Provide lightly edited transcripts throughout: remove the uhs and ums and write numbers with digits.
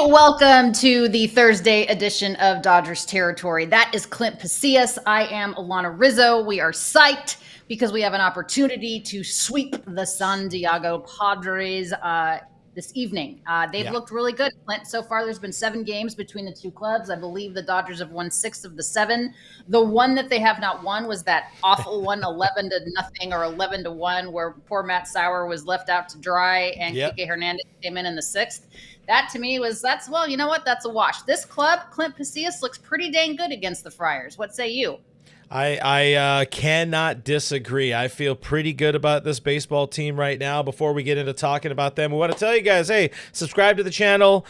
Welcome to the Thursday edition of Dodgers Territory. That is Clint Pasillas. I am Alanna Rizzo. We are psyched because we have an opportunity to sweep the San Diego Padres this evening. They've looked really good, Clint. So far, there's been 7 games between the two clubs. I believe the Dodgers have won 6 of the 7. The one that they have not won was that awful one, 11-0 or 11-1, where poor Matt Sauer was left out to dry and Kike Hernandez came in the 6th. That to me well, you know what? That's a wash. This club, Clint Pasillas, looks pretty dang good against the Friars. What say you? I cannot disagree. I feel pretty good about this baseball team right now. Before we get into talking about them, we want to tell you guys, hey, subscribe to the channel,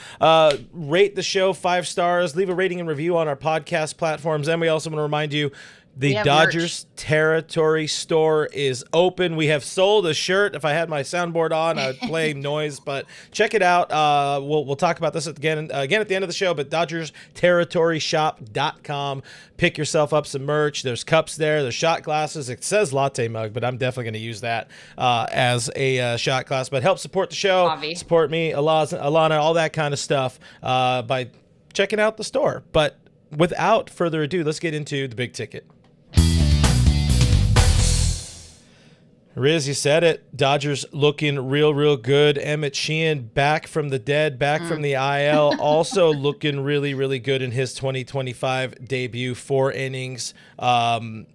rate the show 5 stars, leave a rating and review on our podcast platforms, and we also want to remind you, the Dodgers Territory store is open. We have sold a shirt. If I had my soundboard on, I would play noise, but check it out. We'll talk about this again at the end of the show, but DodgersTerritoryShop.com. Pick yourself up some merch. There's cups there. There's shot glasses. It says latte mug, but I'm definitely going to use that as a shot glass. But help support the show. Avi. Support me, Alanna, all that kind of stuff by checking out the store. But without further ado, let's get into the big ticket. Riz, you said it. Dodgers looking real good. Emmett Sheehan back from the dead, back from the IL, also looking really good in his 2025 debut. 4 innings, 1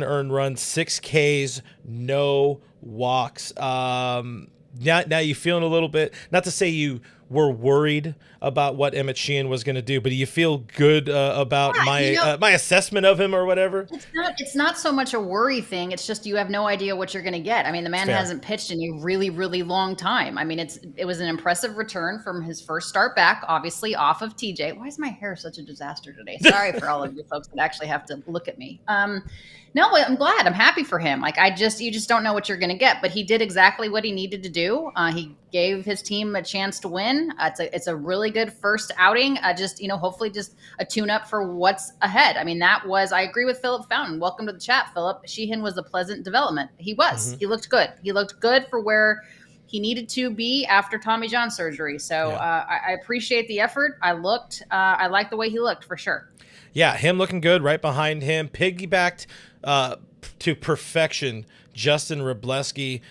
earned run, 6 Ks, no walks. Now you feeling a little bit, not to say you were worried about what Emmett Sheehan was going to do, but do you feel good about my assessment of him or whatever? It's not so much a worry thing. It's just you have no idea what you're going to get. I mean, the man hasn't pitched in a really long time. I mean, it was an impressive return from his first start back, obviously off of TJ. Why is my hair such a disaster today? Sorry for all of you folks that actually have to look at me. No, I'm glad. I'm happy for him. You just don't know what you're going to get, but he did exactly what he needed to do. He gave his team a chance to win. It's a really good first outing. Hopefully just a tune up for what's ahead. I mean, I agree with Philip Fountain. Welcome to the chat, Philip. Sheehan was a pleasant development. He was. He looked good. He looked good for where he needed to be after Tommy John surgery. So I appreciate the effort. I like the way he looked for sure. Yeah, him looking good. Right behind him, piggybacked to perfection. Justin Wrobleski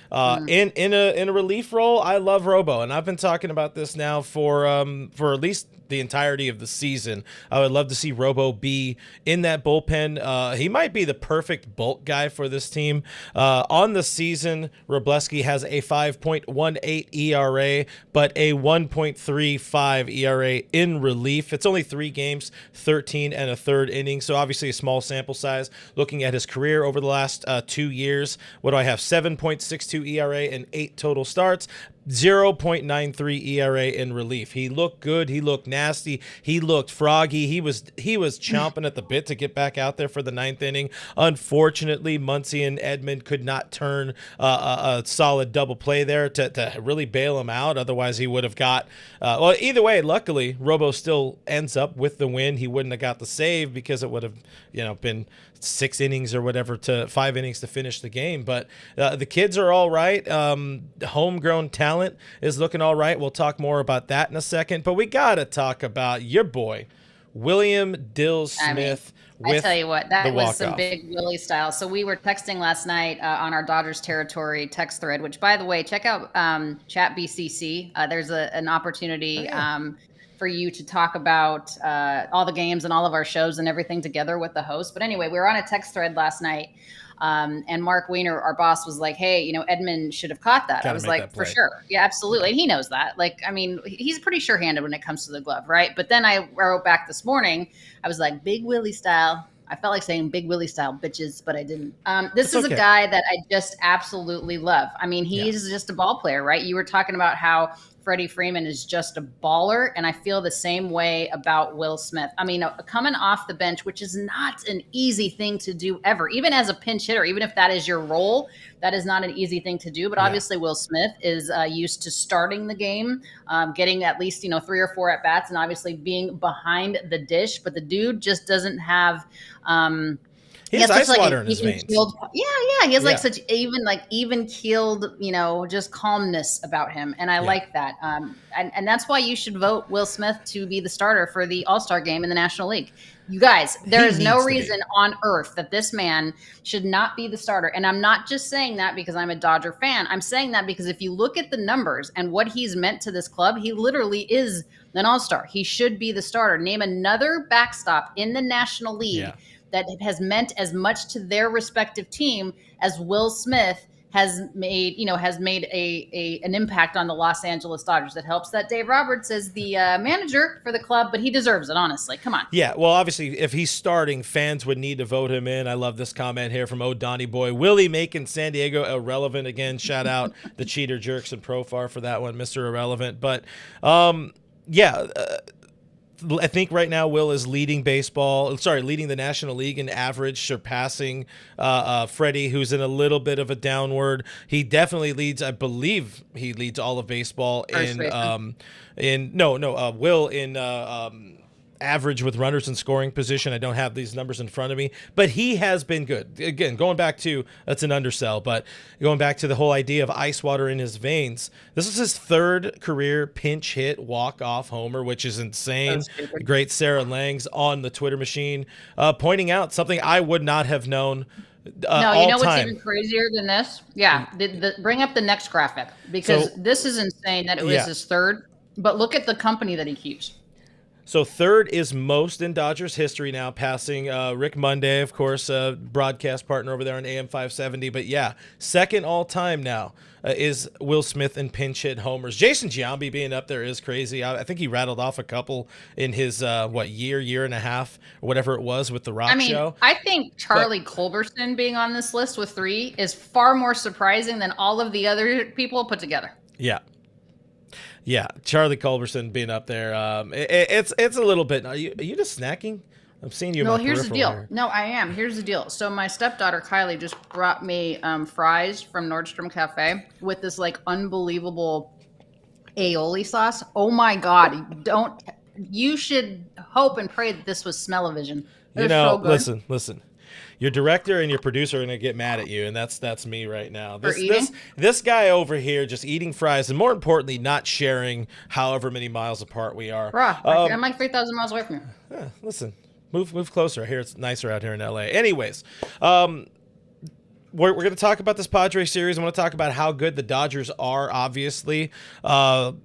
in a relief role. I love Robo, and I've been talking about this now for at least the entirety of the season. I would love to see Robo be in that bullpen. He might be the perfect bulk guy for this team. On the season, Wrobleski has a 5.18 ERA, but a 1.35 ERA in relief. It's only 3 games, 13 and a third innings, so obviously a small sample size. Looking at his career over the last 2 years, what do I have? 7.62 ERA and 8 total starts. 0.93 ERA in relief. He looked good. He looked nasty. He looked froggy. He was chomping at the bit to get back out there for the 9th inning. Unfortunately, Muncy and Edman could not turn a solid double play there to really bail him out. Otherwise, he would have got either way, luckily, Robo still ends up with the win. He wouldn't have got the save because it would have been 6 innings or whatever to 5 innings to finish the game. But the kids are all right. Homegrown talent is looking all right. We'll talk more about that in a second. But we got to talk about your boy, William Dill Smith. I tell you what, that was some big Willie style. So we were texting last night on our Dodgers Territory text thread, which, by the way, check out Chat BCC. There's an opportunity for you to talk about all the games and all of our shows and everything together with the host. But anyway, we were on a text thread last night. And Mark Weiner, our boss, was like, hey, Edman should have caught that. I was like, for sure. Yeah, absolutely. And he knows that. He's pretty sure-handed when it comes to the glove, right? But then I wrote back this morning. I was like, Big Willie style. I felt like saying Big Willie style, bitches, but I didn't. This is a guy that I just absolutely love. I mean, he's just a ball player, right? You were talking about how Freddie Freeman is just a baller, and I feel the same way about Will Smith. I mean, coming off the bench, which is not an easy thing to do ever, even as a pinch hitter, even if that is your role, that is not an easy thing to do. But obviously, Will Smith is used to starting the game, getting at least 3 or 4 at bats, and obviously being behind the dish. But the dude just doesn't have He has ice like water an in his even veins. keeled, yeah. He has like Yeah. such even keeled, just calmness about him, and I Yeah. like that. And that's why you should vote Will Smith to be the starter for the All-Star game in the National League. You guys, there He is no needs to reason be. on earth that this man should not be the starter. And I'm not just saying that because I'm a Dodger fan. I'm saying that because if you look at the numbers and what he's meant to this club, he literally is an all-star. He should be the starter. Name another backstop in the National League Yeah. that has meant as much to their respective team as Will Smith has made, an impact on the Los Angeles Dodgers. It helps that Dave Roberts is the manager for the club, but he deserves it, honestly. Come on. Yeah, well, obviously, if he's starting, fans would need to vote him in. I love this comment here from Donnie Boy. Willie making San Diego irrelevant again. Shout out the cheater jerks and Profar for that one, Mr. Irrelevant. But yeah, I think right now Will is leading leading the National League in average, surpassing Freddie, who's in a little bit of a downward. He definitely leads. I believe he leads all of baseball Will in average with runners in scoring position. I don't have these numbers in front of me, but he has been good. Again, going back to, that's an undersell, but going back to the whole idea of ice water in his veins, this is his third career pinch hit walk-off homer, which is insane. Great Sarah Langs on the Twitter machine pointing out something I would not have known. No, you know what's even crazier than this? Yeah, bring up the next graphic, because this is insane that it was his third, but look at the company that he keeps. So third is most in Dodgers history now, passing Rick Monday, of course, broadcast partner over there on AM 570. But yeah, second all time now is Will Smith in pinch hit homers. Jason Giambi being up there is crazy. I think he rattled off a couple in his year and a half, or whatever it was with the Rock show. I think Charlie Culberson being on this list with 3 is far more surprising than all of the other people put together. Yeah. Yeah, Charlie Culberson being up there, it's a little bit. Are you just snacking? I'm seeing you. No, here's the deal. Here. No, I am. Here's the deal. So my stepdaughter Kylie just brought me fries from Nordstrom Cafe with this like unbelievable aioli sauce. Oh my god! You should hope and pray that this was smell-o-vision. So good. Listen. Your director and your producer are going to get mad at you, and that's me right now. This guy over here just eating fries, and more importantly, not sharing however many miles apart we are. Bruh, I'm like 3,000 miles away from you. Listen, move closer. I hear it's nicer out here in LA. Anyways, we're going to talk about this Padres series. I want to talk about how good the Dodgers are, obviously. One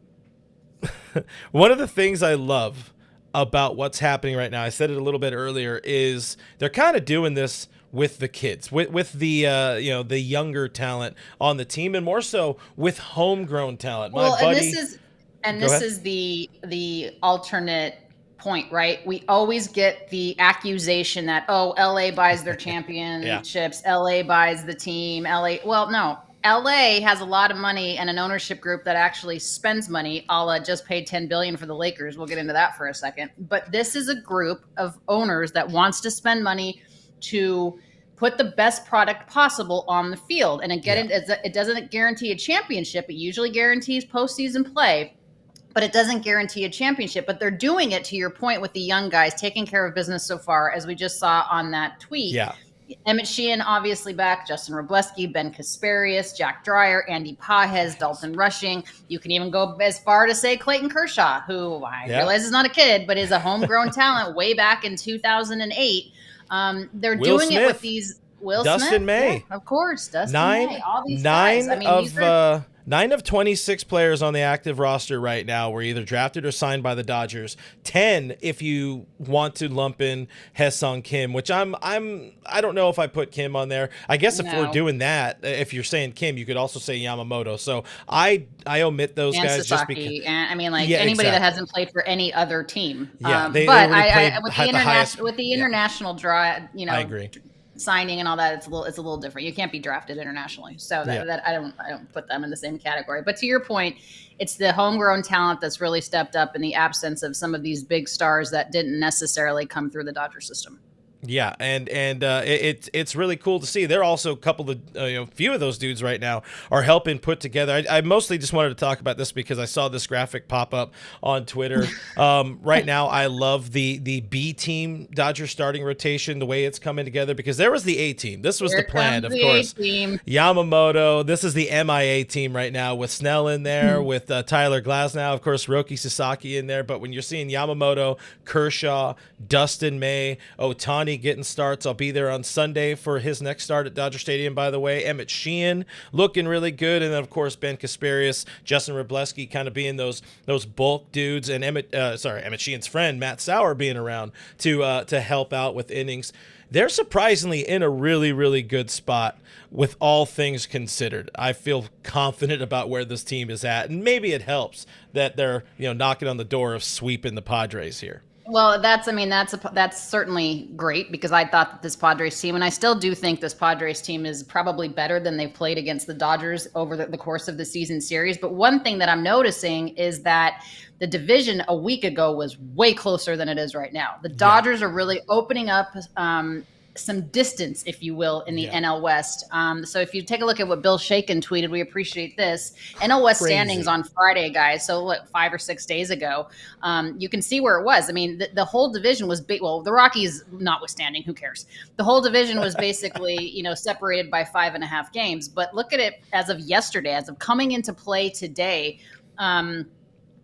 of the things I love about what's happening right now, I said it a little bit earlier, is they're kind of doing this with the kids, with the the younger talent on the team, and more so with homegrown talent. This is the alternate point, right? We always get the accusation that LA buys their championships, LA buys the team, no. LA has a lot of money and an ownership group that actually spends money, a la just paid $10 billion for the Lakers. We'll get into that for a second. But this is a group of owners that wants to spend money to put the best product possible on the field. And it doesn't guarantee a championship. It usually guarantees postseason play, but it doesn't guarantee a championship. But they're doing it, to your point, with the young guys, taking care of business so far, as we just saw on that tweet. Yeah. Emmett Sheehan, obviously back, Justin Robleski, Ben Kasparius, Jack Dreyer, Andy Pajes, Dalton Rushing. You can even go as far to say Clayton Kershaw, who I realize is not a kid, but is a homegrown talent way back in 2008. They're Will doing Smith. It with these Dustin Smith. May. Yeah, of course. Dustin May. All these guys. I mean, 9 of 26 players on the active roster right now were either drafted or signed by the Dodgers. 10 if you want to lump in Hyeseong Kim, which I don't know if I put Kim on there. I guess if we're doing that, if you're saying Kim, you could also say Yamamoto. So I omit those guys Sasaki, just because. And I mean, anybody that hasn't played for any other team. Yeah, with the international draw, I agree. Signing and all that, it's a little different. You can't be drafted internationally, so that I don't put them in the same category. But to your point, it's the homegrown talent that's really stepped up in the absence of some of these big stars that didn't necessarily come through the Dodger system. Yeah, and it's really cool to see. They're also a couple of few of those dudes right now are helping put together. I mostly just wanted to talk about this because I saw this graphic pop up on Twitter. Right now, I love the B team Dodgers starting rotation, the way it's coming together, because there was the A team. This was Here the plan, comes of the course. A-team. Yamamoto. This is the MIA team right now with Snell in there, with Tyler Glasnow, of course, Roki Sasaki in there. But when you're seeing Yamamoto, Kershaw, Dustin May, Ohtani getting starts. I'll be there on Sunday for his next start at Dodger Stadium, by the way. Emmett Sheehan looking really good. And then, of course, Ben Kasparius, Justin Wrobleski kind of being those bulk dudes. And Emmett Sheehan's friend, Matt Sauer, being around to help out with innings. They're surprisingly in a really, really good spot with all things considered. I feel confident about where this team is at. And maybe it helps that they're knocking on the door of sweeping the Padres here. Well, that's certainly great, because I thought that this Padres team, and I still do think this Padres team is probably better than they've played against the Dodgers over the course of the season series. But one thing that I'm noticing is that the division a week ago was way closer than it is right now. The Dodgers are really opening up some distance, if you will, in the NL West. So if you take a look at what Bill Shaken tweeted, we appreciate this. NL West standings on Friday, guys. So look, 5 or 6 days ago, you can see where it was. I mean, the whole division was big. Well, the Rockies notwithstanding, who cares? The whole division was basically, separated by 5.5 games. But look at it as of yesterday, as of coming into play today.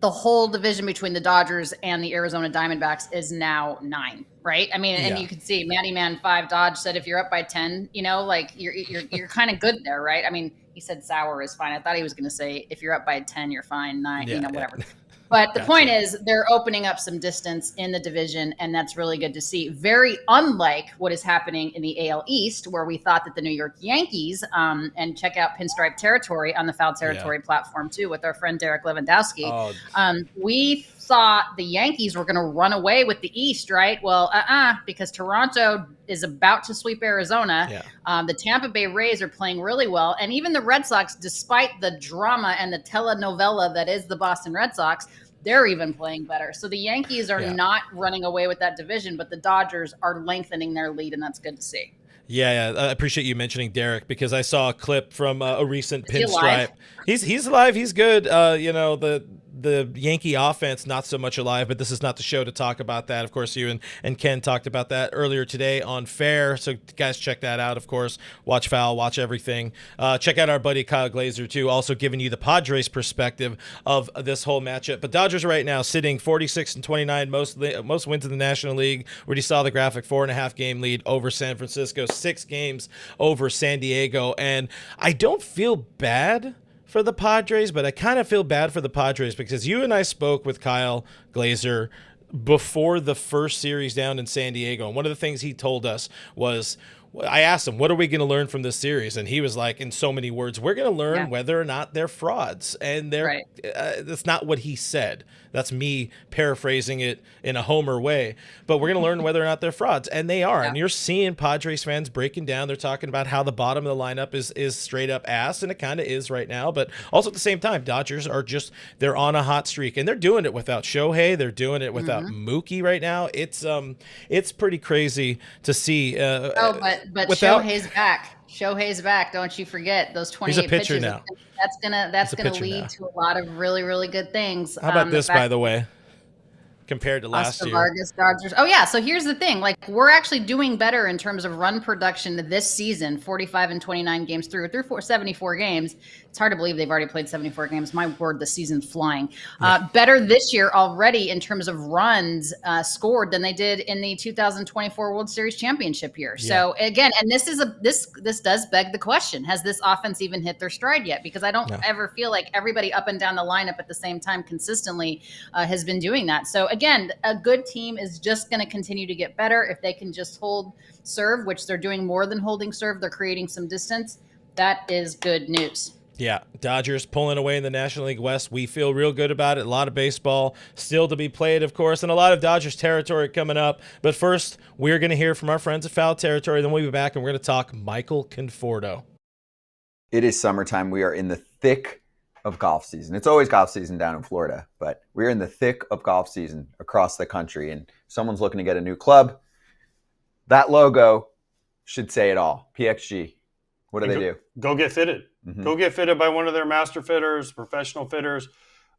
The whole division between the Dodgers and the Arizona Diamondbacks is now 9, right? I mean, and you can see Matty Man 5 Dodge said if you're up by 10, like you're kind of good there, right? I mean, he said Sauer is fine. I thought he was going to say if you're up by 10, you're fine. 9, whatever. Yeah. But the point is, they're opening up some distance in the division, and that's really good to see. Very unlike what is happening in the AL East, where we thought that the New York Yankees, and check out Pinstripe Territory on the Foul Territory platform too, with our friend Derek Lewandowski. We thought the Yankees were going to run away with the East, right? Well, because Toronto is about to sweep Arizona. Yeah. The Tampa Bay Rays are playing really well. And even the Red Sox, despite the drama and the telenovela that is the Boston Red Sox, they're even playing better. So the Yankees are not running away with that division, but the Dodgers are lengthening their lead, and that's good to see. Yeah, I appreciate you mentioning Derek, because I saw a clip from a recent Pinstripe. He's alive. He's good. The Yankee offense, not so much alive, but this is not the show to talk about that. Of course, you and Ken talked about that earlier today on Fair. So guys, check that out. Of course, watch Foul, watch everything. Check out our buddy Kyle Glazer too, also giving you the Padres perspective of this whole matchup. But Dodgers right now sitting 46-29, most wins in the National League. Already saw the graphic, 4.5 game lead over San Francisco, 6 games over San Diego, and I don't feel bad for the Padres, but I kind of feel bad for the Padres because you and I spoke with Kyle Glazer before the first series down in San Diego. And one of the things he told us was, I asked him, what are we going to learn from this series? And he was like, in so many words, we're going to learn whether or not they're frauds. And that's not what he said. That's me paraphrasing it in a Homer way. But we're going to learn whether or not they're frauds. And they are. Yeah. And you're seeing Padres fans breaking down. They're talking about how the bottom of the lineup is straight up ass. And it kind of is right now. But also at the same time, Dodgers are they're on a hot streak. And they're doing it without Shohei. They're doing it without Mookie right now. It's pretty crazy to see. But Shohei's back. Shohei's back. Don't you forget those 28 He's a pitcher pitches. Now. That's gonna lead to a lot of really, really good things. How about this, by the way? Compared to last year. Vargas, Dodgers. Oh, yeah. So here's the thing. Like, we're actually doing better in terms of run production this season, 45-29 games through 74 games. It's hard to believe they've already played 74 games. My word, the season's flying. Better this year already in terms of runs scored than they did in the 2024 World Series championship year. Yeah. So again, and this does beg the question, has this offense even hit their stride yet? Because I don't ever feel like everybody up and down the lineup at the same time consistently has been doing that. So again, a good team is just going to continue to get better if they can just hold serve, which they're doing more than holding serve. They're creating some distance. That is good news. Yeah, Dodgers pulling away in the National League West. We feel real good about it. A lot of baseball still to be played, of course, and a lot of Dodgers territory coming up. But first, we're going to hear from our friends at Foul Territory. Then we'll be back, and we're going to talk Michael Conforto. It is summertime. We are in the thick of golf season. It's always golf season down in Florida, but we're in the thick of golf season across the country, and someone's looking to get a new club. That logo should say it all. PXG. What do they do? Go get fitted. Go get fitted by one of their master fitters, professional fitters.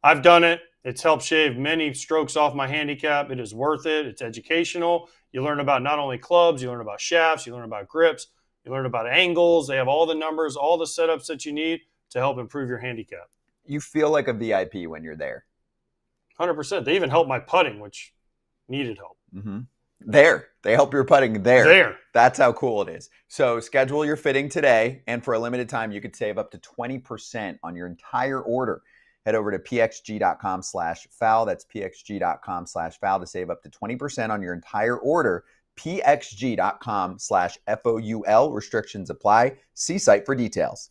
I've done it. It's helped shave many strokes off my handicap. It is worth it. It's educational. You learn about not only clubs, you learn about shafts, you learn about grips, you learn about angles. They have all the numbers, all the setups that you need to help improve your handicap. You feel like a VIP when you're there. 100%. They even help my putting, which needed help. There. They help your putting there. There. That's how cool it is. So schedule your fitting today, and for a limited time, you could save up to 20% on your entire order. Head over to pxg.com/foul. That's pxg.com/foul to save up to 20% on your entire order. pxg.com/FOUL. Restrictions apply. See site for details.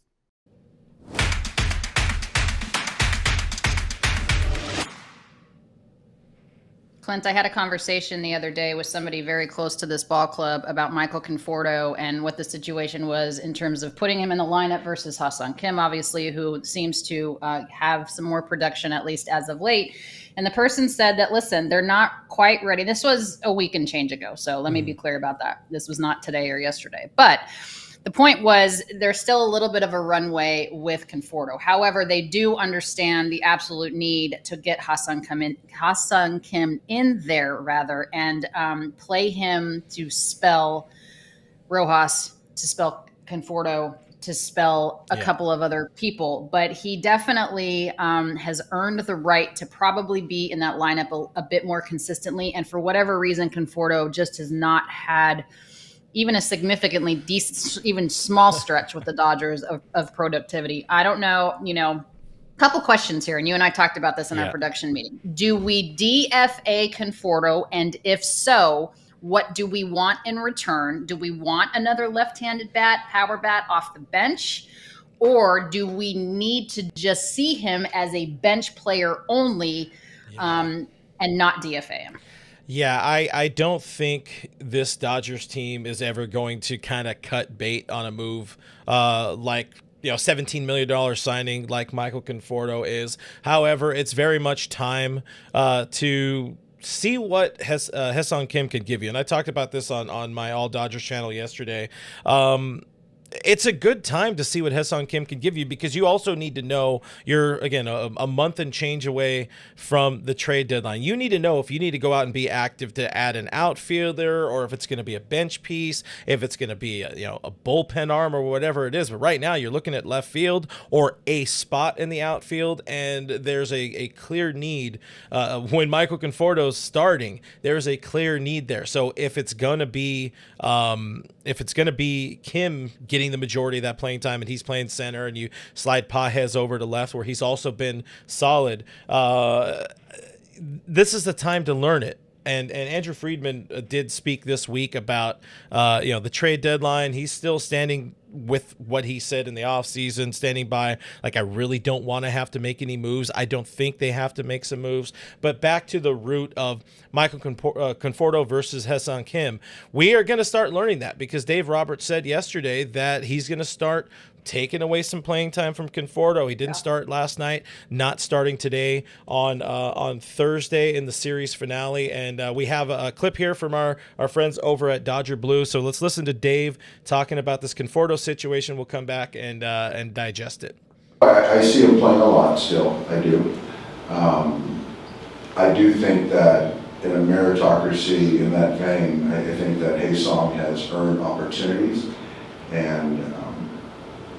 Clint, I had a conversation the other day with somebody very close to this ball club about Michael Conforto and what the situation was in terms of putting him in the lineup versus Hyeseong Kim, obviously, who seems to have some more production, at least as of late. And the person said that, listen, they're not quite ready. This was a week and change ago, so let me be clear about that. This was not today or yesterday. But the point was there's still a little bit of a runway with Conforto. However, they do understand the absolute need to get Hyeseong Kim in there, and play him to spell Rojas, to spell Conforto, to spell a couple of other people. But he definitely has earned the right to probably be in that lineup a bit more consistently. And for whatever reason, Conforto just has not had even a significantly decent, even small stretch with the Dodgers of productivity. I don't know, a couple questions here, and you and I talked about this in our production meeting. Do we DFA Conforto? And if so, what do we want in return? Do we want another left-handed power bat off the bench? Or do we need to just see him as a bench player only and not DFA him? Yeah, I don't think this Dodgers team is ever going to kind of cut bait on a move like $17 million signing like Michael Conforto is. However, it's very much time to see what Hyeseong Kim can give you. And I talked about this on my All Dodgers channel yesterday. It's a good time to see what Hyeseong Kim can give you, because you also need to know you're, again, a month and change away from the trade deadline. You need to know if you need to go out and be active to add an outfielder, or if it's going to be a bench piece, if it's going to be a bullpen arm or whatever it is. But right now you're looking at left field or a spot in the outfield, and there's a clear need. When Michael Conforto's starting, there's a clear need there. So if it's going to be Kim getting the majority of that playing time and he's playing center, and you slide Pasillas over to left where he's also been solid, this is the time to learn it. And Andrew Friedman did speak this week about the trade deadline. He's still standing with what he said in the offseason, standing by, like, I really don't want to have to make any moves. I don't think they have to make some moves. But back to the root of Michael Conforto versus Hyeseong Kim, we are going to start learning that, because Dave Roberts said yesterday that he's going to start taking away some playing time from Conforto. He didn't start last night, not starting today on Thursday in the series finale. And we have a clip here from our friends over at Dodger Blue. So let's listen to Dave talking about this Conforto situation. We'll come back and digest it. I see him playing a lot still. I do. I do think that in a meritocracy in that vein, I think that Hyeseong has earned opportunities, and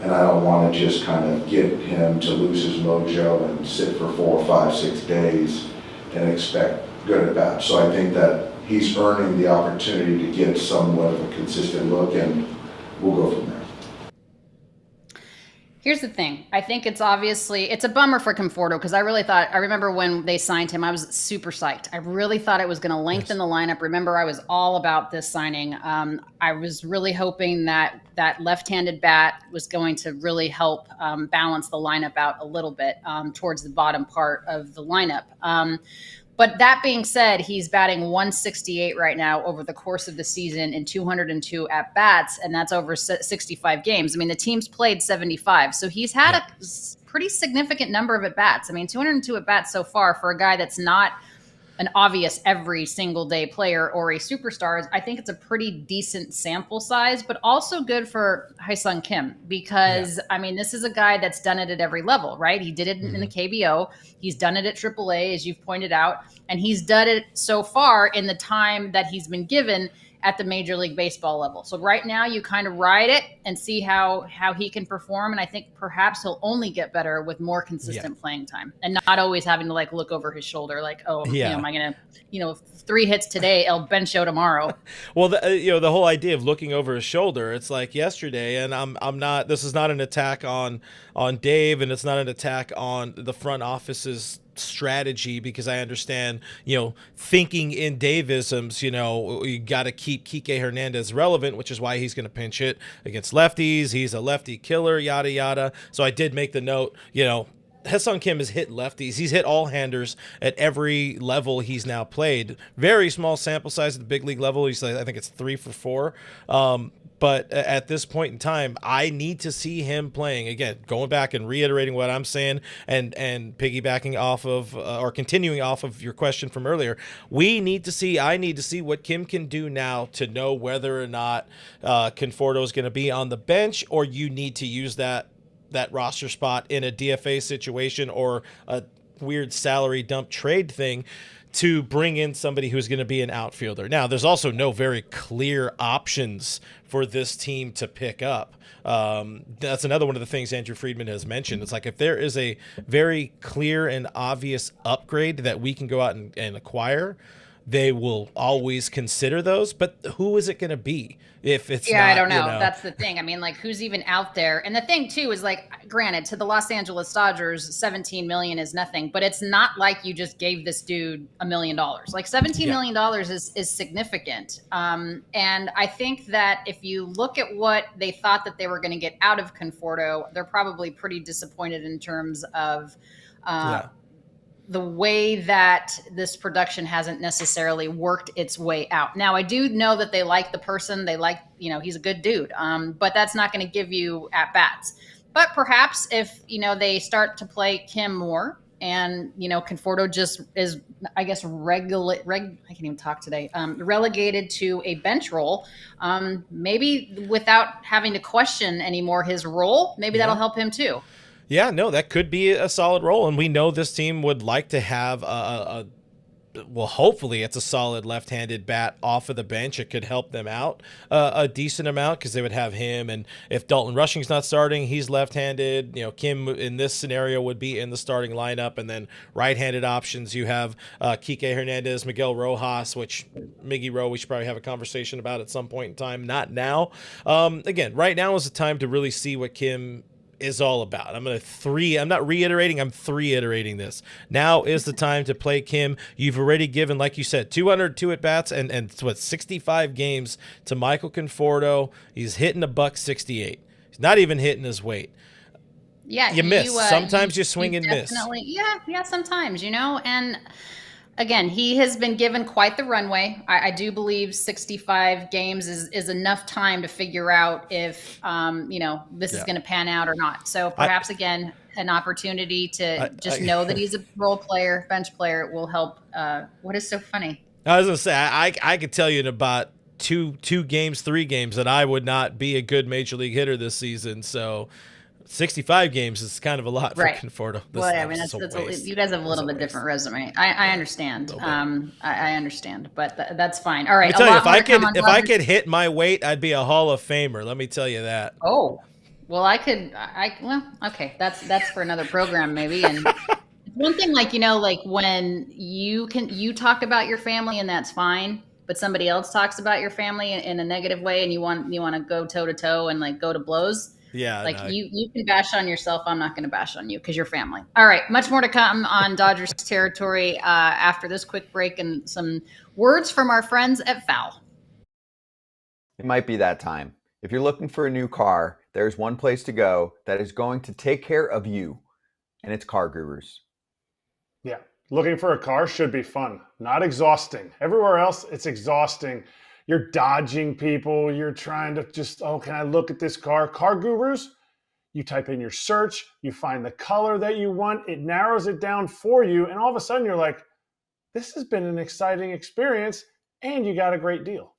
I don't want to just kind of get him to lose his mojo and sit for 4, 5, 6 days and expect good at bats. So I think that he's earning the opportunity to get somewhat of a consistent look, and we'll go from there. Here's the thing. I think it's a bummer for Conforto, because I remember when they signed him, I was super psyched. I really thought it was going to lengthen the lineup. Remember, I was all about this signing. I was really hoping that left-handed bat was going to really help balance the lineup out a little bit towards the bottom part of the lineup. But that being said, he's batting 168 right now over the course of the season in 202 at-bats, and that's over 65 games. I mean, the team's played 75, so he's had a pretty significant number of at-bats. I mean, 202 at-bats so far for a guy that's not an obvious every single day player or a superstar, I think it's a pretty decent sample size, but also good for Hyeseong Kim because, I mean, this is a guy that's done it at every level, right? He did it in the KBO. He's done it at AAA, as you've pointed out, and he's done it so far in the time that he's been given at the Major League Baseball level. So right now you kind of ride it and see how he can perform. And I think perhaps he'll only get better with more consistent playing time and not always having to like look over his shoulder like, oh, am I going to, 3 hits today, El Bencho tomorrow. Well, the whole idea of looking over his shoulder, it's like yesterday, and I'm not, this is not an attack on Dave, and it's not an attack on the front office's strategy, because I understand, thinking in Davisms, you got to keep Kike Hernandez relevant, which is why he's going to pinch hit against lefties. He's a lefty killer, yada, yada. So I did make the note, Hyeseong Kim has hit lefties. He's hit all handers at every level he's now played. Very small sample size at the big league level. He's I think it's 3 for 4. But at this point in time, I need to see him playing. Again, going back and reiterating what I'm saying and piggybacking off of or continuing off of your question from earlier, I need to see what Kim can do now to know whether or not Conforto is going to be on the bench, or you need to use that roster spot in a DFA situation or a weird salary dump trade thing to bring in somebody who's going to be an outfielder. Now, there's also no very clear options for this team to pick up. That's another one of the things Andrew Friedman has mentioned. It's like, if there is a very clear and obvious upgrade that we can go out and acquire, they will always consider those. But who is it going to be? If it's not, I don't know. That's the thing. I mean, like, who's even out there? And the thing too is, like, granted, to the Los Angeles Dodgers, 17 million is nothing, but it's not like you just gave this dude $1 million. Like, $17 million is significant. And I think that if you look at what they thought that they were going to get out of Conforto, they're probably pretty disappointed in terms of the way that this production hasn't necessarily worked its way out. Now, I do know that they like the person. They like, he's a good dude. But that's not going to give you at-bats. But perhaps if, they start to play Kim more and, Conforto just is, I guess, I can't even talk today, relegated to a bench role, maybe without having to question anymore his role, maybe that'll help him too. Yeah, no, that could be a solid role. And we know this team would like to have well, hopefully it's a solid left-handed bat off of the bench. It could help them out a decent amount, because they would have him. And if Dalton Rushing's not starting, he's left-handed. Kim in this scenario would be in the starting lineup. And then right-handed options, you have Kike Hernandez, Miguel Rojas, which Miggy Rowe we should probably have a conversation about at some point in time. Not now. Again, right now is the time to really see what Kim is all about. I'm not reiterating, I'm 3-iterating this. Now is the time to play Kim. You've already given, like you said, 202 at-bats and 65 games to Michael Conforto. He's hitting $168. He's not even hitting his weight. Yeah, you miss. Sometimes you swing and miss. Yeah, sometimes, and again, he has been given quite the runway. I do believe 65 games is enough time to figure out if, this is going to pan out or not. So perhaps, again, an opportunity to just know that he's a role player, bench player, will help. What is so funny? I was going to say, I could tell you in about two games, 3 games, that I would not be a good major league hitter this season. So 65 games is kind of a lot for Conforto. You guys have a little bit different resume. I understand. I understand, but that's fine. All right. Let me tell you, if I could hit my weight, I'd be a Hall of Famer. Let me tell you that. Oh, well, okay. That's for another program maybe. And one thing, like when you talk about your family, and that's fine, but somebody else talks about your family in a negative way, and you want to go toe to toe and like go to blows. Yeah, you can bash on yourself. I'm not going to bash on you because you're family. All right, much more to come on Dodgers territory after this quick break and some words from our friends at Foul. It might be that time. If you're looking for a new car, there's one place to go that is going to take care of you, and it's Car Gurus. Yeah, looking for a car should be fun, not exhausting. Everywhere else, it's exhausting. You're dodging people. You're trying to can I look at this car? Car Gurus, you type in your search, you find the color that you want, it narrows it down for you, and all of a sudden you're like, this has been an exciting experience, and you got a great deal.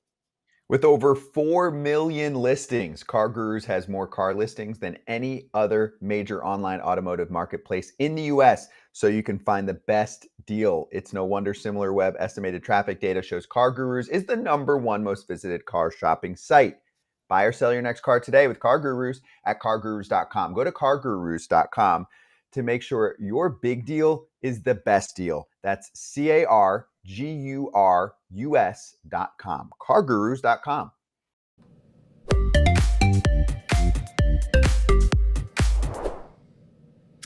With over 4 million listings, CarGurus has more car listings than any other major online automotive marketplace in the US, so you can find the best deal. It's no wonder SimilarWeb estimated traffic data shows CarGurus is the #1 most visited car shopping site. Buy or sell your next car today with CarGurus at cargurus.com. Go to cargurus.com to make sure your big deal is the best deal. That's CarGurus.com. Cargurus.com.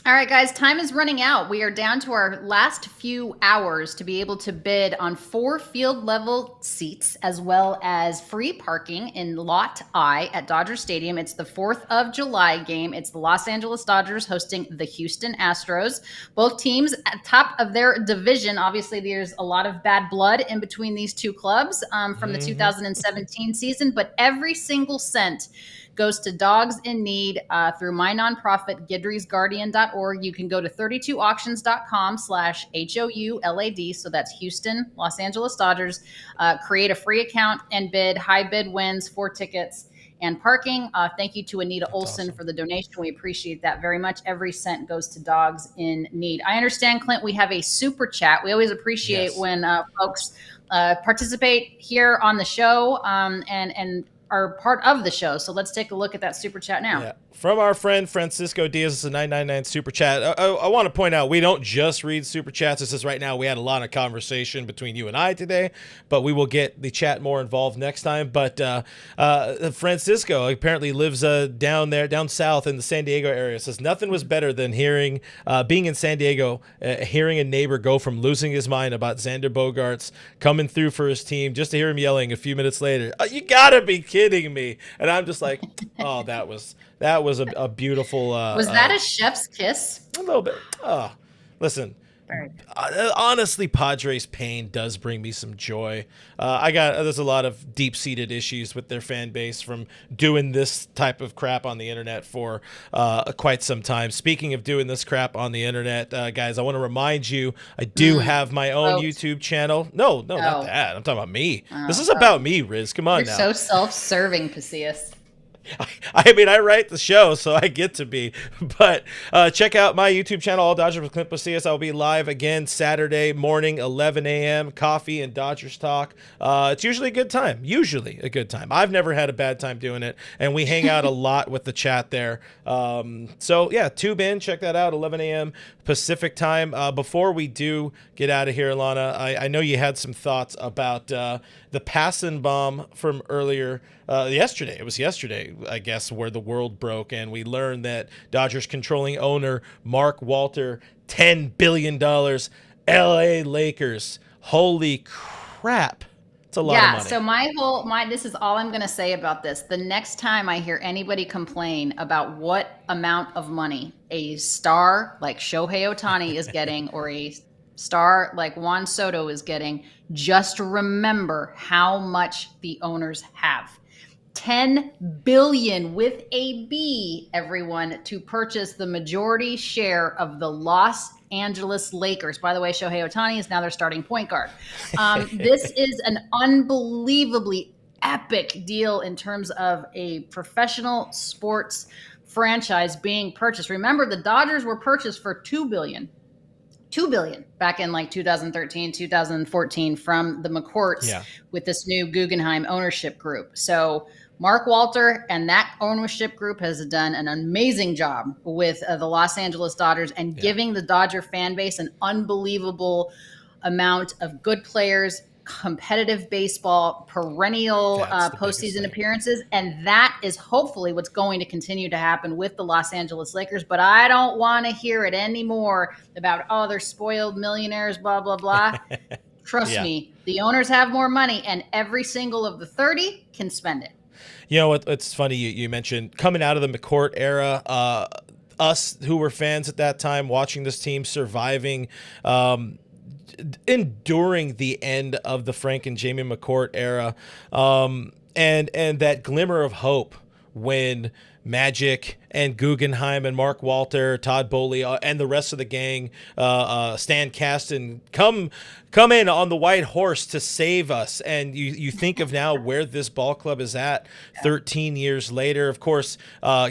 All right, guys, time is running out. We are down to our last few hours to be able to bid on 4 field level seats, as well as free parking in Lot I at Dodger Stadium. It's the 4th of July game. It's the Los Angeles Dodgers hosting the Houston Astros. Both teams at top of their division. Obviously, there's a lot of bad blood in between these two clubs from the 2017 season, but every single cent goes to dogs in need through my nonprofit, Guidry'sGuardian.org. You can go to 32auctions.com/HOULAD. So that's Houston, Los Angeles Dodgers. Create a free account and bid. High bid wins 4 tickets and parking. Thank you to Anita Olson for the donation. We appreciate that very much. Every cent goes to dogs in need. I understand, Clint, we have a super chat. We always appreciate when folks participate here on the show and are part of the show. So let's take a look at that super chat now. Yeah. From our friend Francisco Diaz, it's a 999 super chat. I want to point out, we don't just read super chats. This is right now, we had a lot of conversation between you and I today, but we will get the chat more involved next time. But Francisco apparently lives down south in the San Diego area. Says nothing was better than being in San Diego, hearing a neighbor go from losing his mind about Xander Bogaerts coming through for his team, just to hear him yelling a few minutes later, "You gotta be kidding me!" And I'm just like, oh, that was a beautiful. Was that a chef's kiss? A little bit. Oh, listen. Honestly, Padres pain does bring me some joy. There's a lot of deep-seated issues with their fan base from doing this type of crap on the internet for quite some time. Speaking of doing this crap on the internet, guys, I want to remind you, I do have my own YouTube channel. No, not that. I'm talking about me. This is about me, Riz. Come on now. You're so self-serving, Pasillas. I mean, I write the show, so I get to be. But check out my YouTube channel, All Dodgers with Clint Pasillas. I'll be live again Saturday morning, 11 a.m. Coffee and Dodgers talk. It's usually a good time. I've never had a bad time doing it, and we hang out a lot with the chat there. So, yeah, tube in. Check that out, 11 a.m. Pacific time. Before we do get out of here, Alanna, I know you had some thoughts about the Passan bomb from earlier yesterday. It was yesterday, I guess, where the world broke, and we learned that Dodgers controlling owner Mark Walter, $10 billion, LA Lakers. Holy crap. It's a lot of money. So this is all I'm going to say about this. The next time I hear anybody complain about what amount of money a star like Shohei Ohtani is getting or a star like Juan Soto is getting, just remember how much the owners have. $10 billion with a B, everyone, to purchase the majority share of the Los Angeles Lakers. By the way, Shohei Ohtani is now their starting point guard. This is an unbelievably epic deal in terms of a professional sports franchise being purchased. Remember, the Dodgers were purchased for $2 billion back in like 2013, 2014 from the McCourts with this new Guggenheim ownership group. So Mark Walter and that ownership group has done an amazing job with the Los Angeles Dodgers and giving the Dodger fan base an unbelievable amount of good players, competitive baseball, perennial postseason appearances. And that is hopefully what's going to continue to happen with the Los Angeles Lakers. But I don't want to hear it anymore about, they're spoiled millionaires, blah, blah, blah. Trust me, the owners have more money and every single of the 30 can spend it. You know what? It's funny you mentioned coming out of the McCourt era. Us who were fans at that time, watching this team surviving, enduring the end of the Frank and Jamie McCourt era, and that glimmer of hope when Magic and Guggenheim and Mark Walter, Todd Bowley, and the rest of the gang, Stan Kasten, come in on the white horse to save us. And you think of now where this ball club is at 13 years later. Of course,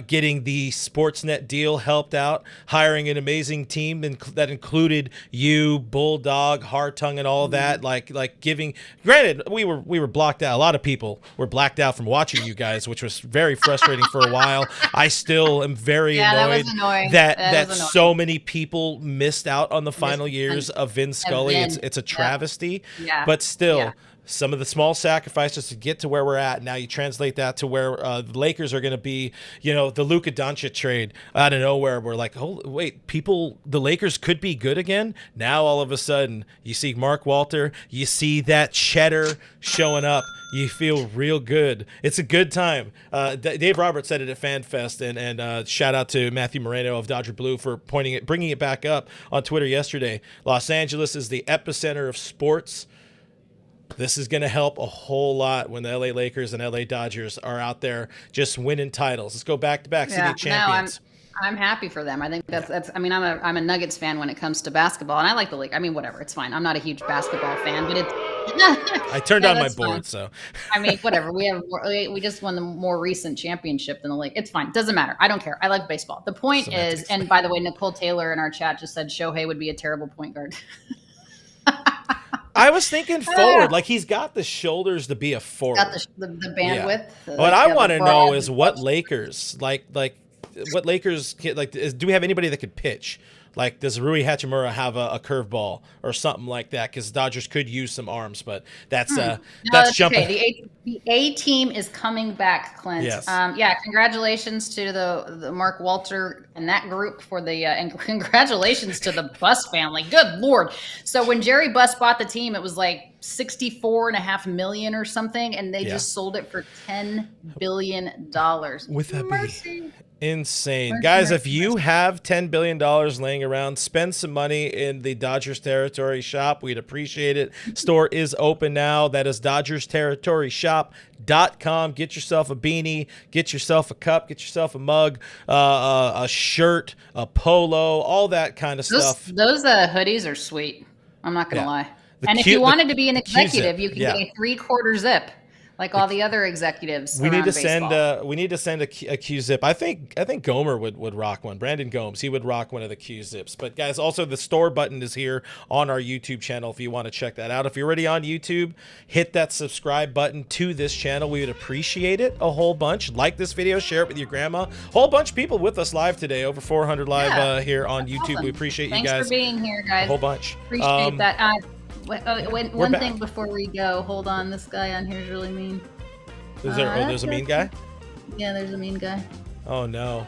getting the Sportsnet deal helped out, hiring an amazing team that included you, Bulldog, Hartung, and all that. Like giving. Granted, we were blocked out. A lot of people were blacked out from watching you guys, which was very frustrating for a while. I still am very annoyed that so many people missed out on the final years of Vin Scully. It's a travesty, but still. Some of the small sacrifices to get to where we're at. Now you translate that to where the Lakers are going to be, the Luka Doncic trade out of nowhere. We're like, oh, wait, the Lakers could be good again. Now all of a sudden you see Mark Walter, you see that cheddar showing up. You feel real good. It's a good time. Dave Roberts said it at FanFest, and shout out to Matthew Moreno of Dodger Blue for bringing it back up on Twitter yesterday. Los Angeles is the epicenter of sports. This is going to help a whole lot when the LA Lakers and LA Dodgers are out there just winning titles. Let's go back-to-back city champions. No, I'm happy for them. I think that's. I mean, I'm a Nuggets fan when it comes to basketball, and I like the league. I mean, whatever, it's fine. I'm not a huge basketball fan, but it's. I turned on my board, so. I mean, whatever. We just won the more recent championship than the league. It's fine. Doesn't matter. I don't care. I like baseball. The point is, and by the way, Nicole Taylor in our chat just said Shohei would be a terrible point guard. I was thinking forward, like he's got the shoulders to be a forward. Got the bandwidth. Yeah. What I want to know is what Lakers what Lakers do we have anybody that could pitch? Like, does Rui Hachimura have a curveball or something like that? Because Dodgers could use some arms, but that's jumping. Okay. The A team is coming back, Clint. Yes. Congratulations to the Mark Walter and that group for and congratulations to the Buss family. Good Lord. So when Jerry Buss bought the team, it was like $64.5 million or something, and they just sold it for $10 billion. With that be insane. Guys, if you have $10 billion laying around, spend some money in the Dodgers Territory shop. We'd appreciate it. Store is open now. That is DodgersTerritoryShop.com. Get yourself a beanie, get yourself a cup, get yourself a mug, a shirt, a polo, all that kind of stuff. Those hoodies are sweet. I'm not going to lie. And if you wanted to be an executive, you can get a 3/4 zip. Like all the other executives. We need to send a Q zip. I think Gomer would rock one. Brandon Gomes, he would rock one of the Q zips. But guys, also the store button is here on our YouTube channel if you want to check that out. If you're already on YouTube, hit that subscribe button to this channel. We would appreciate it a whole bunch. Like this video, share it with your grandma. Whole bunch of people with us live today, over 400 live here on YouTube. Awesome. We appreciate you guys. Thanks for being here, guys. A whole bunch. Appreciate that. One thing before we go. Hold on. This guy on here is really mean. There's a mean guy? Yeah, there's a mean guy. Oh, no.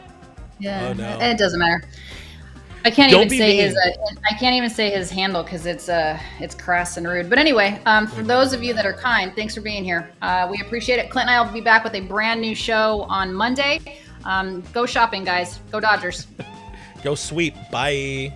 Yeah. Oh, no. It doesn't matter. I can't even say his handle because it's crass and rude. But anyway, for those of you that are kind, thanks for being here. We appreciate it. Clint and I will be back with a brand new show on Monday. Go shopping, guys. Go Dodgers. Go sweep. Bye.